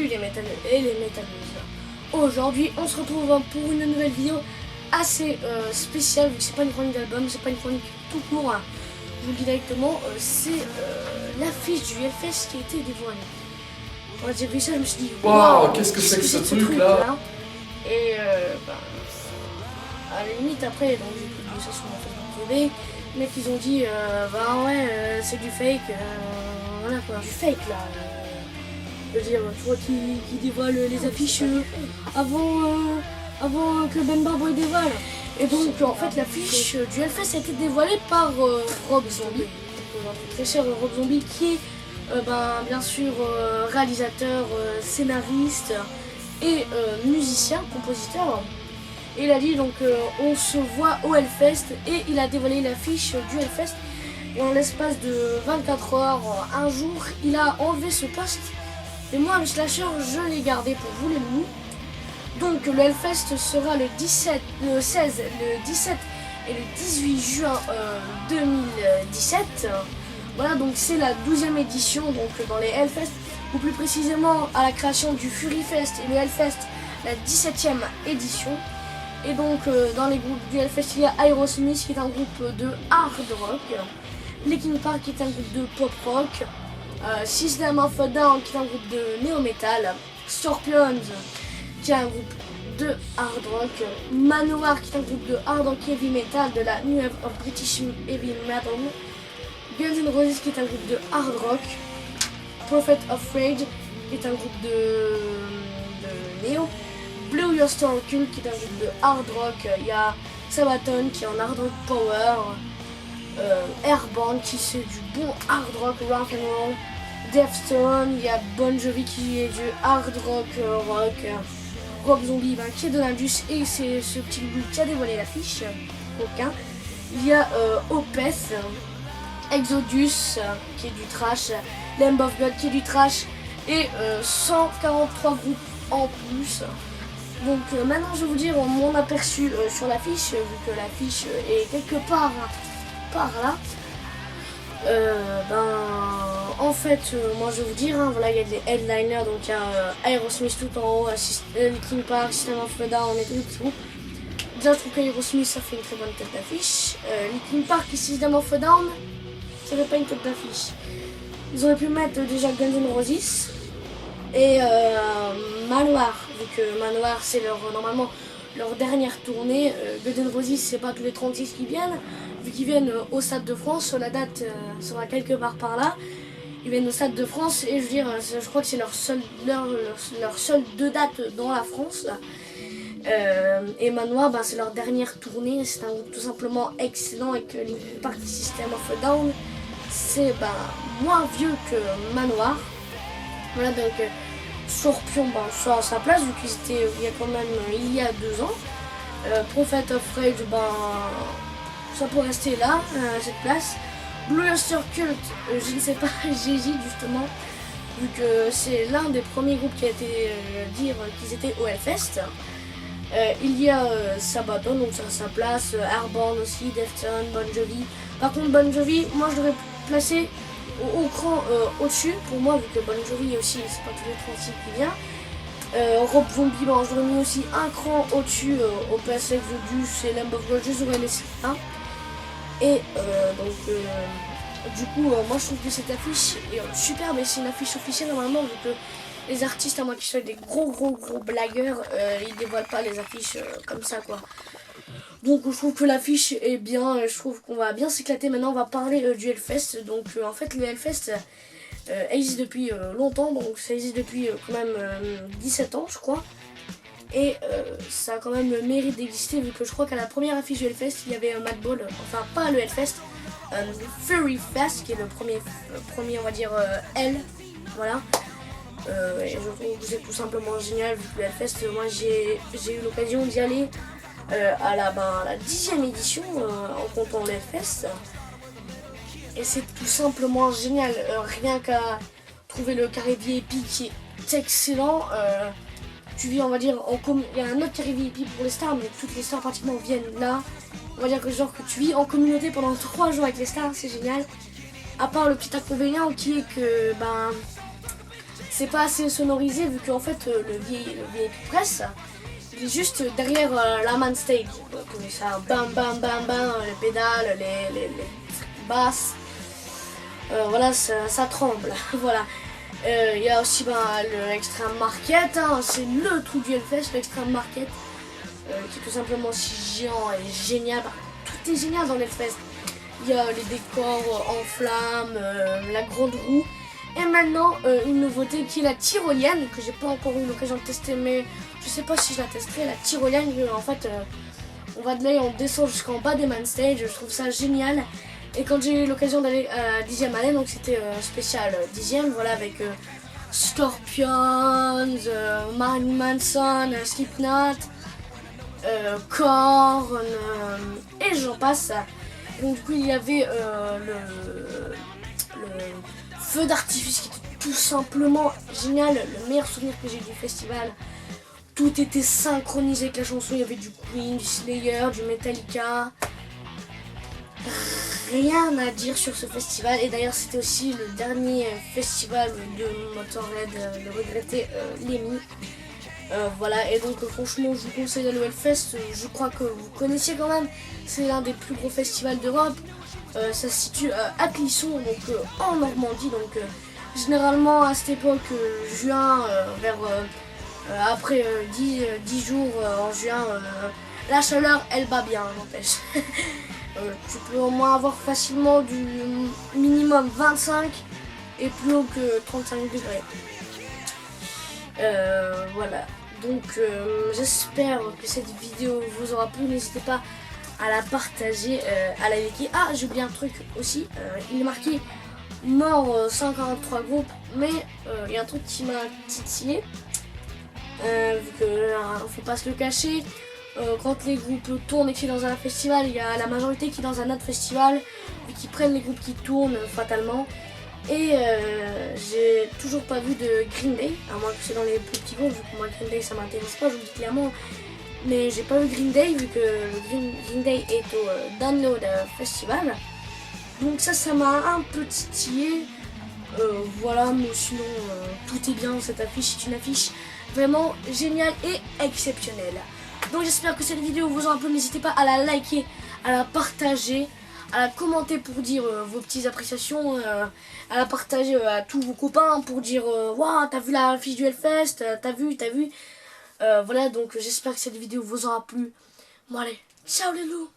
Salut les métalleux et les métalleuses. Aujourd'hui on se retrouve pour une nouvelle vidéo assez spéciale, vu que c'est pas une chronique d'album, c'est pas une chronique tout court, hein. Je vous le dis directement, c'est l'affiche du Hellfest qui a été dévoilée. Quand j'ai vu ça, je me suis dit waouh, qu'est-ce que c'est que ce truc là. Et à la limite après, donc j'ai publié ça sur mon Facebook TV, les mecs ils ont dit bah ouais c'est du fake, voilà quoi, du fake là. Je veux dire, tu vois qui dévoile les affiches avant que Ben Barboy dévoile. Et donc en fait l'affiche du Hellfest a été dévoilée par Rob Zombie, notre très cher Rob Zombie, qui est bien sûr réalisateur, scénariste et musicien, compositeur. Et il a dit donc on se voit au Hellfest, et il a dévoilé l'affiche du Hellfest. Et en l'espace de 24 heures, un jour, il a enlevé ce post. Et moi, le slasher, je l'ai gardé pour vous les loulous. Donc le Hellfest sera le 16, le 17 et le 18 juin 2017. Voilà, donc c'est la 12e édition donc dans les Hellfest, ou plus précisément à la création du Fury Fest et le Hellfest, la 17e édition. Et donc dans les groupes du Hellfest, il y a Aerosmith qui est un groupe de hard rock, Linkin Park qui est un groupe de pop rock, System of a Down qui est un groupe de néo-metal, Scorpions qui est un groupe de hard rock, Manowar qui est un groupe de hard rock heavy metal de la New Wave of British Heavy Metal, Guns N' Roses qui est un groupe de hard rock, Prophet of Rage qui est un groupe de néo, Blue Oyster Cult qui est un groupe de hard rock, il y a Sabaton qui est en hard rock power, Airborne qui c'est du bon hard rock rock and roll, Deftones, il y a Bon Jovi qui est du hard rock Rob Zombie qui est de l'Indus, et c'est ce petit loup qui a dévoilé l'affiche, aucun. Il y a Opeth, Exodus qui est du trash, Lamb of God qui est du trash, et 143 groupes en plus. Donc maintenant je vais vous dire mon aperçu sur l'affiche, vu que l'affiche est quelque part par là. En fait moi je vais vous dire, voilà, il y a des headliners, donc il y a Aerosmith tout en haut, Linkin Park, System of a Down et tout. Déjà je trouve qu'Aerosmith ça fait une très bonne tête d'affiche. Linkin Park et System of a Down ça fait pas une tête d'affiche. Ils auraient pu mettre déjà Guns N' Roses et Manowar, vu que Manowar c'est normalement leur dernière tournée. Guns N' Roses c'est pas tous les 36 qui viennent, vu qu'ils viennent au Stade de France, la date sera quelque part par là. Ils viennent au Stade de France, et je veux dire, je crois que c'est leur seule deux dates dans la France. Et Manowar, c'est leur dernière tournée, c'est un groupe tout simplement excellent, avec Linkin Park, System of a Down, c'est moins vieux que Manowar. Voilà, donc Scorpion soit à sa place, vu qu'ils étaient il y a 2 ans. Prophet of Rage, ça peut rester là, à cette place. Blue Oyster Cult, je ne sais pas, j'hésite justement, vu que c'est l'un des premiers groupes qui a été dire qu'ils étaient au Hellfest. Il y a Sabaton, donc ça a sa place, Airborne aussi, Deftones, Bon Jovi. Par contre Bon Jovi, moi je l'aurais placé au cran au-dessus, pour moi, vu que Bon Jovi aussi, c'est pas tous les 36 qui vient. Rob Zombie, je l'aurais mis aussi un cran au-dessus, au PS Exodus et Lamb of God, je les aurais laissé un. Et du coup, moi je trouve que cette affiche est superbe, et c'est une affiche officielle normalement, vu que les artistes, à moins qu'ils soient des gros blagueurs, ils dévoilent pas les affiches comme ça quoi. Donc je trouve que l'affiche est bien, je trouve qu'on va bien s'éclater. Maintenant on va parler du Hellfest. Donc en fait le Hellfest existe depuis longtemps, donc ça existe depuis quand même 17 ans je crois. Et ça a quand même le mérite d'exister, vu que je crois qu'à la première affiche du Hellfest il y avait Madball, enfin pas le Hellfest, Fury Fest qui est le premier on va dire Hell, voilà. Et je trouve que c'est tout simplement génial, vu que le Hellfest, moi j'ai eu l'occasion d'y aller à la 10e édition en comptant le Hellfest, et c'est tout simplement génial. Rien qu'à trouver le carré VIP qui est excellent. Tu vis, on va dire, il y a un autre carré VIP pour les stars, mais toutes les stars pratiquement viennent là. On va dire que tu vis en communauté pendant 3 jours avec les stars, c'est génial. À part le petit inconvénient qui est que c'est pas assez sonorisé vu qu'en fait le vieil press il est juste derrière la main stage. Donc ça bam bam bam bam, les pédales, les basses. Voilà, ça tremble. Voilà. Il y a aussi l'extreme market, hein, c'est le trou du Hellfest, l'extreme market, qui est tout simplement si géant et génial. Tout est génial dans l'Hellfest. Il y a les décors en flammes, la grande roue. Et maintenant, une nouveauté qui est la tyrolienne, que j'ai pas encore eu l'occasion de tester, mais je sais pas si je la testerai. La tyrolienne, en fait, on va de là et on descend jusqu'en bas des main stage. Je trouve ça génial. Et quand j'ai eu l'occasion d'aller à la 10e année, donc c'était spécial 10e, voilà, avec Scorpions, Marilyn Manson, Slipknot, Korn, et j'en passe. Donc du coup il y avait le feu d'artifice qui était tout simplement génial, le meilleur souvenir que j'ai du festival. Tout était synchronisé avec la chanson, il y avait du Queen, du Slayer, du Metallica. Rien à dire sur ce festival, et d'ailleurs c'était aussi le dernier festival de Motorhead, le regretté Lemmy. Voilà, et donc franchement je vous conseille d'aller au Hellfest, je crois que vous connaissiez quand même, c'est l'un des plus gros festivals d'Europe. Ça se situe à Clisson, donc en Normandie, donc généralement à cette époque, juin, vers après 10 jours en juin, la chaleur elle bat bien, n'empêche. Tu peux au moins avoir facilement du minimum 25 et plus haut que 35 degrés. Voilà, donc j'espère que cette vidéo vous aura plu. N'hésitez pas à la partager, à la liker. Ah, j'ai oublié un truc aussi, il est marqué mort 143 groupes, mais il y a un truc qui m'a titillé, vu que faut pas se le cacher. Quand les groupes tournent et que c'est dans un festival, il y a la majorité qui est dans un autre festival, vu qu'ils prennent les groupes qui tournent fatalement. Et j'ai toujours pas vu de Green Day, à moins que c'est dans les plus petits groupes, vu que moi Green Day ça m'intéresse pas, je vous le dis clairement. Mais j'ai pas vu Green Day vu que le Green Day est au Download Festival. Donc ça m'a un peu titillé. Voilà, mais sinon tout est bien, cette affiche est une affiche vraiment géniale et exceptionnelle. Donc j'espère que cette vidéo vous aura plu, n'hésitez pas à la liker, à la partager, à la commenter pour dire vos petites appréciations, à la partager à tous vos copains pour dire waouh, t'as vu la fiche du Hellfest, t'as vu. Voilà, donc j'espère que cette vidéo vous aura plu. Bon allez, ciao les loups.